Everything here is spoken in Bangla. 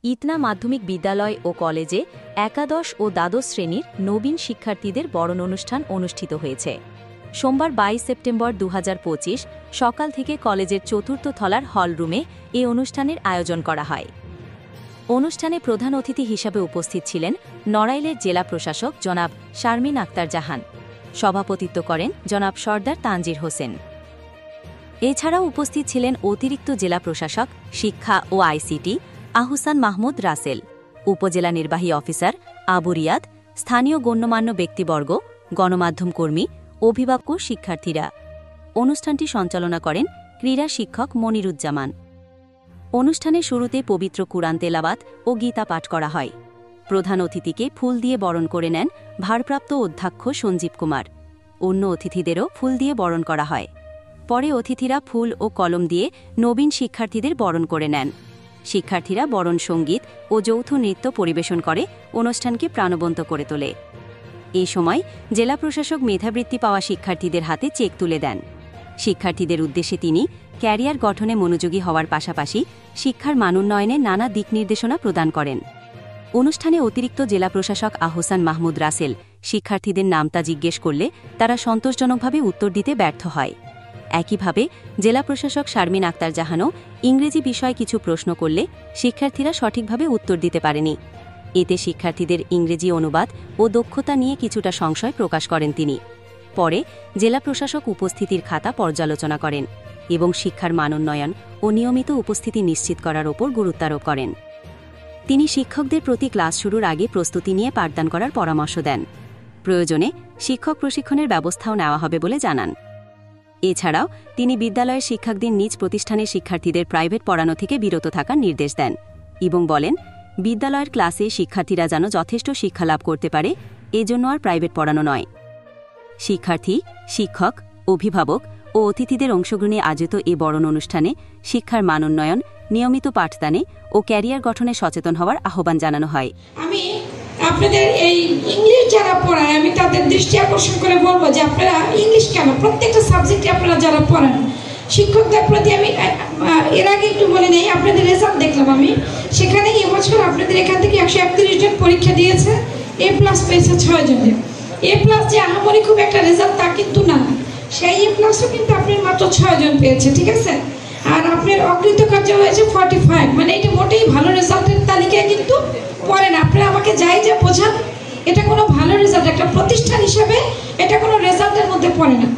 ইতনা মাধ্যমিক বিদ্যালয় ও কলেজে একাদশ ও দ্বাদশ শ্রেণীর নবীন শিক্ষার্থীদের বরণ অনুষ্ঠান অনুষ্ঠিত হয়েছে। সোমবার ২২ সেপ্টেম্বর ২০২৫ সকাল থেকে কলেজের চতুর্থ তলার হলরুমে এ অনুষ্ঠানের আয়োজন করা হয়। অনুষ্ঠানে প্রধান অতিথি হিসাবে উপস্থিত ছিলেন নড়াইলের জেলা প্রশাসক জনাব শারমিন আক্তার জাহান। সভাপতিত্ব করেন জনাব সর্দার তানজির হোসেন। এছাড়াও উপস্থিত ছিলেন অতিরিক্ত জেলা প্রশাসক শিক্ষা ও আইসিটি আহসান মাহমুদ রাসেল, উপজেলা নির্বাহী অফিসার আবু রিয়াদ, স্থানীয় গণ্যমান্য ব্যক্তিবর্গ, গণমাধ্যম কর্মী, অভিভাবক, শিক্ষার্থীরা। অনুষ্ঠানটি সঞ্চালনা করেন ক্রীড়া শিক্ষক মনিরুজ্জামান। অনুষ্ঠানের শুরুতে পবিত্র কুরআন তেলাওয়াত ও গীতা পাঠ করা হয়। প্রধান অতিথিকে ফুল দিয়ে বরণ করে নেন ভারপ্রাপ্ত অধ্যক্ষ সঞ্জীব কুমার। অন্য অতিথিদেরও ফুল দিয়ে বরণ করা হয়। পরে অতিথিরা ফুল ও কলম দিয়ে নবীন শিক্ষার্থীদের বরণ করে নেন। শিক্ষার্থীরা বরণ সঙ্গীত ও যৌথ নৃত্য পরিবেশন করে অনুষ্ঠানকে প্রাণবন্ত করে তোলে। এই সময় জেলা প্রশাসক মেধাবৃত্তি পাওয়া শিক্ষার্থীদের হাতে চেক তুলে দেন। শিক্ষার্থীদের উদ্দেশ্যে তিনি ক্যারিয়ার গঠনে মনোযোগী হওয়ার পাশাপাশি শিক্ষার মানোন্নয়নে নানা দিক নির্দেশনা প্রদান করেন। অনুষ্ঠানে অতিরিক্ত জেলা প্রশাসক আহসান মাহমুদ রাসেল শিক্ষার্থীদের নামতা জিজ্ঞেস করলে তারা সন্তোষজনকভাবে উত্তর দিতে ব্যর্থ হয়। একইভাবে জেলা প্রশাসক শারমিন আক্তার জাহানও ইংরেজি বিষয়ে কিছু প্রশ্ন করলে শিক্ষার্থীরা সঠিকভাবে উত্তর দিতে পারেনি। এতে শিক্ষার্থীদের ইংরেজি অনুবাদ ও দক্ষতা নিয়ে কিছুটা সংশয় প্রকাশ করেন তিনি। পরে জেলা প্রশাসক উপস্থিতির খাতা পর্যালোচনা করেন এবং শিক্ষার মানোন্নয়ন ও নিয়মিত উপস্থিতি নিশ্চিত করার ওপর গুরুত্বারোপ করেন। তিনি শিক্ষকদের প্রতি ক্লাস শুরুর আগে প্রস্তুতি নিয়ে পাঠদান করার পরামর্শ দেন। প্রয়োজনে শিক্ষক প্রশিক্ষণের ব্যবস্থাও নেওয়া হবে বলে জানান। এছাড়াও তিনি বিদ্যালয়ের শিক্ষকদের নিজ প্রতিষ্ঠানের শিক্ষার্থীদের প্রাইভেট পড়ানো থেকে বিরত থাকার নির্দেশ দেন এবং বলেন, বিদ্যালয়ের ক্লাসে শিক্ষার্থীরা যেন যথেষ্ট শিক্ষা লাভ করতে পারে, এজন্য আর প্রাইভেট পড়ানো নয়। শিক্ষার্থী, শিক্ষক, অভিভাবক ও অতিথিদের অংশগ্রহণে আয়োজিত এ বরণ অনুষ্ঠানে শিক্ষার মানোন্নয়ন, নিয়মিত পাঠদানে ও ক্যারিয়ার গঠনে সচেতন হওয়ার আহ্বান জানানো হয়। আমি আপনাদের এই ইংলিশ যারা পড়ায় আমি তাদের দৃষ্টি আকর্ষণ করে বলবো যে আপনারা ইংলিশ কেন প্রত্যেকটা সাবজেক্টে আপনারা যারা পড়ান শিক্ষকদের প্রতি আমি এর আগে একটু বলে নেই, আপনাদের রেজাল্ট দেখলাম আমি, সেখানে এবছর আপনাদের এখান থেকে 131 জন পরীক্ষা দিয়েছে, A+ পেয়েছে 6 জনের। A+ যে আহামরি খুব একটা রেজাল্ট তা কিন্তু না, সেই A+ও কিন্তু আপনার মাত্র 6 জন পেয়েছে, ঠিক আছে। আর আপনার অকৃতকার্য হয়েছে 45, মানে এটা মোটেই ভালো রেজাল্টের তালিকায় কিন্তু পড়ে না। আপনারা আমাকে যাই যে বোঝান, এটা কোনো ভালো রেজাল্ট, একটা প্রতিষ্ঠান হিসেবে এটা কোনো রেজাল্টের মধ্যে পড়ে না।